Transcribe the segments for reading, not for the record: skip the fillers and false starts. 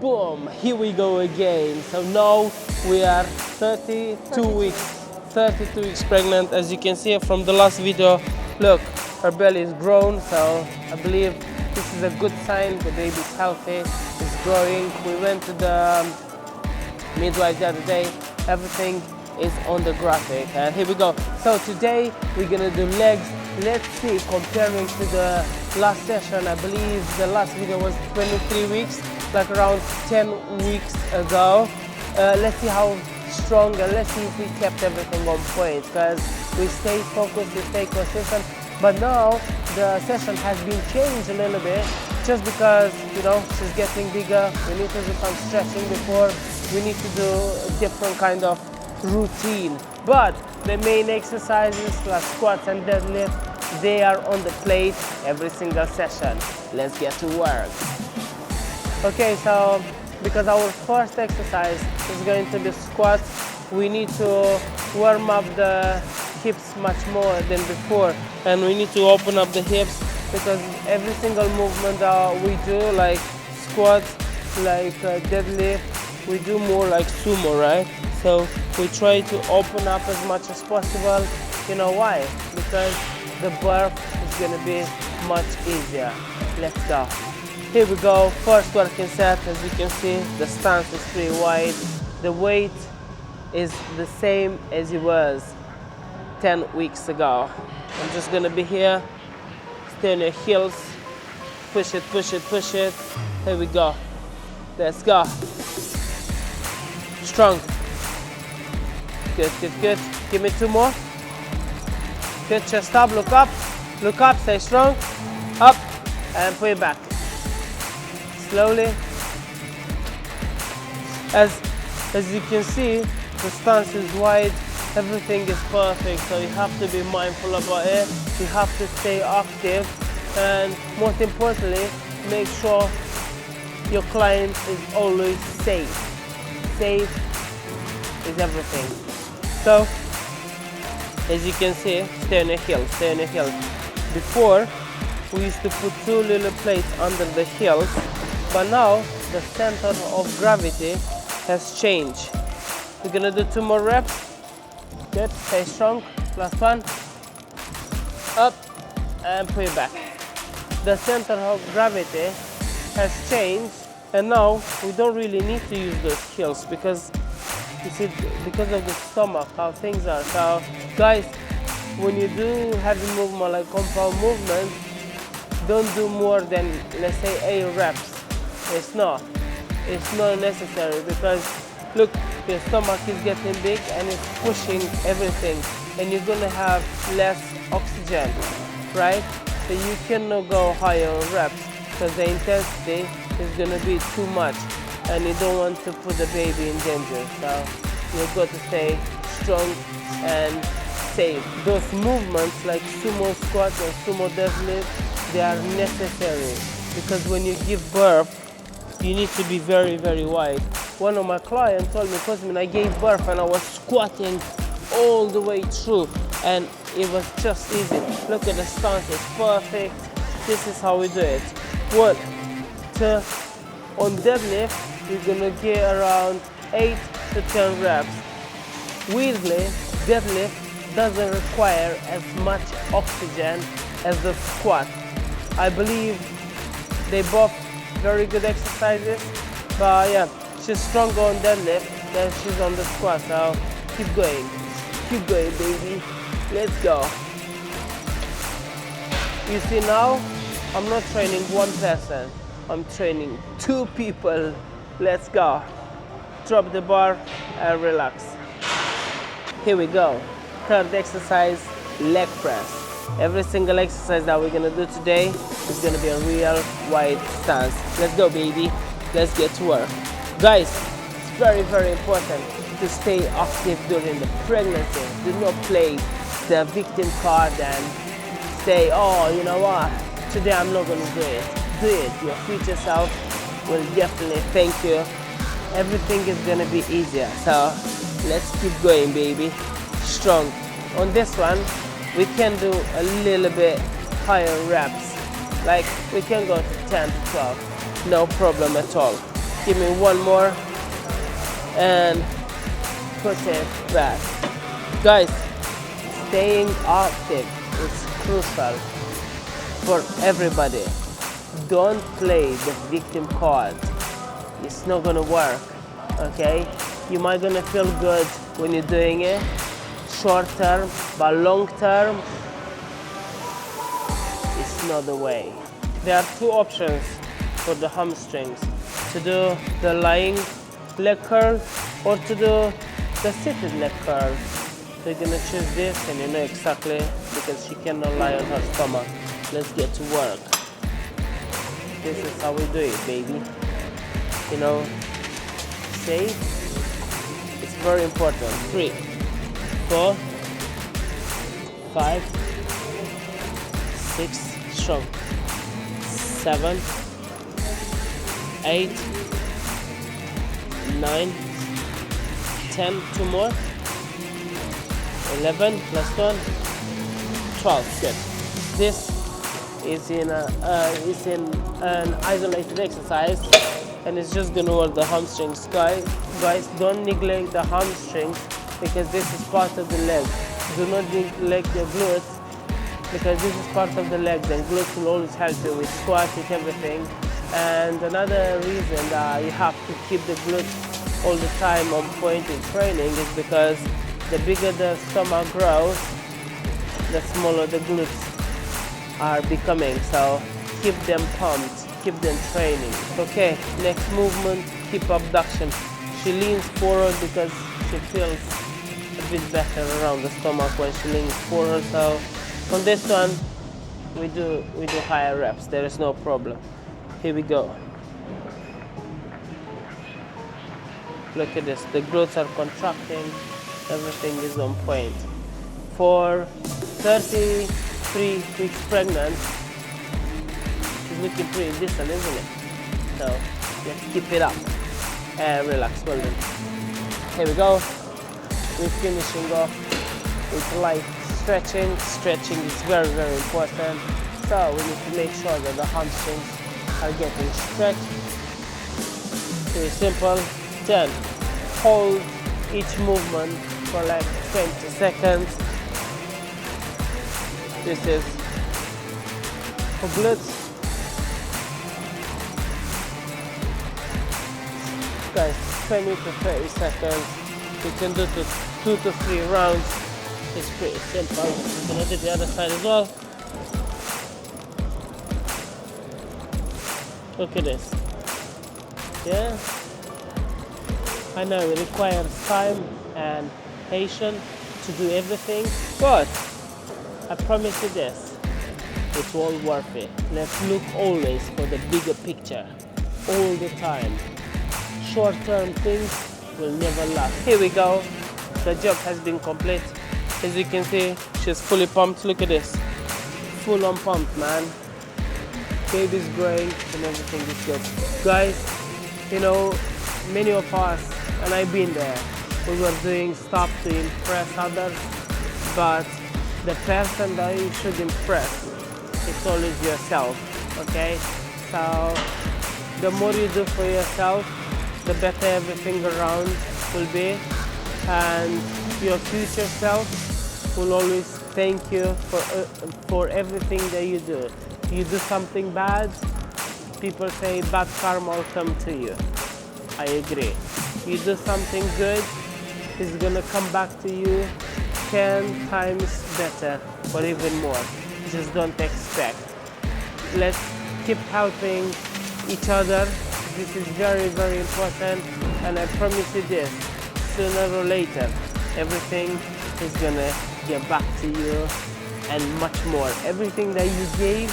boom, here we go again. So now we are 32 weeks pregnant. As you can see from the last video, look, her belly is grown, so I believe this is a good sign. The baby's healthy, it's growing. We went to the midwife the other day, everything is on the graphic, and here we go. So today we're gonna do legs. Let's see, comparing to the last session, I believe the last video was 23 weeks, like around 10 weeks ago. Let's see how strong, and let's see if we kept everything on point, because we stay focused, we stay consistent. But now the session has been changed a little bit, just because, you know, she's getting bigger. We need to do some stretching before, we need to do a different kind of routine. But the main exercises like squats and deadlift, they are on the plate every single session. Let's get to work. Okay, so because our first exercise is going to be squats, we need to warm up the hips much more than before, and we need to open up the hips, because every single movement that we do, like squats, like deadlift, we do more like sumo, right? So we try to open up as much as possible. You know why? Because the birth is going to be much easier. Let's go. Here we go, first working set. As you can see, the stance is pretty wide. The weight is the same as it was 10 weeks ago. I'm just gonna be here, stay on your heels, push it, push it, push it. Here we go. Let's go. Strong. Good, good, good. Give me two more. Good, chest up, look up, stay strong. Up, and put it back. Slowly. As you can see, the stance is wide, everything is perfect, so you have to be mindful about it. You have to stay active, and most importantly, make sure your client is always safe. Safe is everything. So, as you can see, stay on your heels, stay on your heels. Before, we used to put two little plates under the heels, but now the center of gravity has changed. We're gonna do 2 more reps. Good, stay strong. Last one. Up, and put it back. The center of gravity has changed, and now we don't really need to use those heels, because you see, because of the stomach, how things are. So guys, when you do heavy movement like compound movement, don't do more than, let's say, 8 reps. It's not necessary, because look, your stomach is getting big and it's pushing everything, and you're gonna have less oxygen, right? So you cannot go higher on reps, because the intensity is gonna be too much, and you don't want to put the baby in danger. So you've got to stay strong and safe. Those movements like sumo squats and sumo deadlift, they are necessary, because when you give birth, you need to be very, very wide. One of my clients told me, Cosmin, I gave birth and I was squatting all the way through, and it was just easy. Look at the stance, it's perfect. This is how we do it. On deadlift, you're gonna get around 8 to 10 reps. Weirdly, deadlift doesn't require as much oxygen as the squat. I believe they both very good exercises, but yeah, she's stronger on deadlift than she's on the squat, so keep going, baby, let's go. You see, now I'm not training one person, I'm training 2 people. Let's go. Drop the bar and relax. Here we go. Third exercise, leg press. Every single exercise that we're gonna do today is gonna be a real wide stance. Let's go, baby. Let's get to work. Guys, it's very, very important to stay active during the pregnancy. Do not play the victim card and say, oh, you know what, today I'm not gonna do it. Do it. Your future self will definitely thank you. Everything is gonna be easier. So let's keep going, baby. Strong. On this one, we can do a little bit higher reps. Like we can go to 10 to 12, no problem at all. Give me one more and put it back. Guys, staying active is crucial for everybody. Don't play the victim card. It's not gonna work, okay? You might gonna feel good when you're doing it, short term, but long term, it's not the way. There are two options for the hamstrings: to do the lying leg curl or to do the seated leg curl. So you're gonna choose this, and you know exactly, because she cannot lie on her stomach. Let's get to work. This is how we do it, baby. You know, safe. It's very important. 3, 4, 5, 6, strong. 7, 8, 9, 10, 2 more. 11 plus 1, 12. Good. This is in an isolated exercise, and it's just gonna work the hamstrings. Guys, don't neglect the hamstrings, because this is part of the leg. Do not neglect the glutes, because this is part of the leg. Then glutes will always help you with squats, with everything. And another reason that you have to keep the glutes all the time on point in training is because the bigger the stomach grows, the smaller the glutes are becoming. So keep them pumped, keep them training. Okay, next movement, hip abduction. She leans forward because she feels a bit better around the stomach when she leans forward. So on this one, we do higher reps. There is no problem. Here we go. Look at this. The glutes are contracting. Everything is on point. For 33 weeks pregnant, she's looking pretty decent, isn't it? So let's keep it up and relax. Well done. Here we go. We're finishing off with light stretching. Stretching is very, very important. So we need to make sure that the hamstrings are getting stretched. Very simple. Then hold each movement for like 20 seconds. This is for glutes. Guys, 20 to 30 seconds. You can do 2 to 3 rounds. It's pretty simple. I'm gonna do the other side as well. Look at this. Yeah? I know it requires time and patience to do everything, but I promise you this, it's all worth it. Let's look always for the bigger picture, all the time. Short-term things will never last. Here we go. The job has been complete. As you can see, she's fully pumped. Look at this. Full on pumped, man. Baby's growing and everything is good. Guys, you know, many of us, and I've been there, we were doing stuff to impress others, but the person that you should impress, it's always yourself, okay? So the more you do for yourself, the better everything around will be, and your future self will always thank you for everything that you do. You do something bad, people say bad karma will come to you. I agree. You do something good, it's gonna come back to you 10 times better or even more. Just don't expect. Let's keep helping each other. This is very, very important, and I promise you this, sooner or later, everything is gonna get back to you and much more. Everything that you gave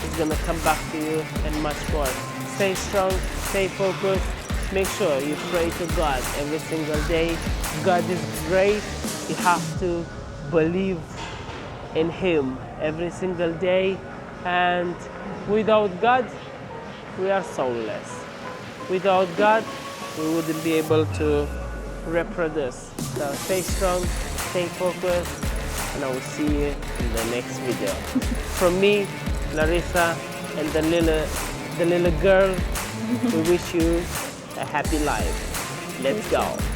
is gonna come back to you and much more. Stay strong, stay focused. Make sure you pray to God every single day. God is great. You have to believe in Him every single day. And without God, we are soulless. Without God, we wouldn't be able to reproduce. So stay strong, stay focused, and I will see you in the next video. From me, Larissa, and the little girl, we wish you a happy life. Let's go.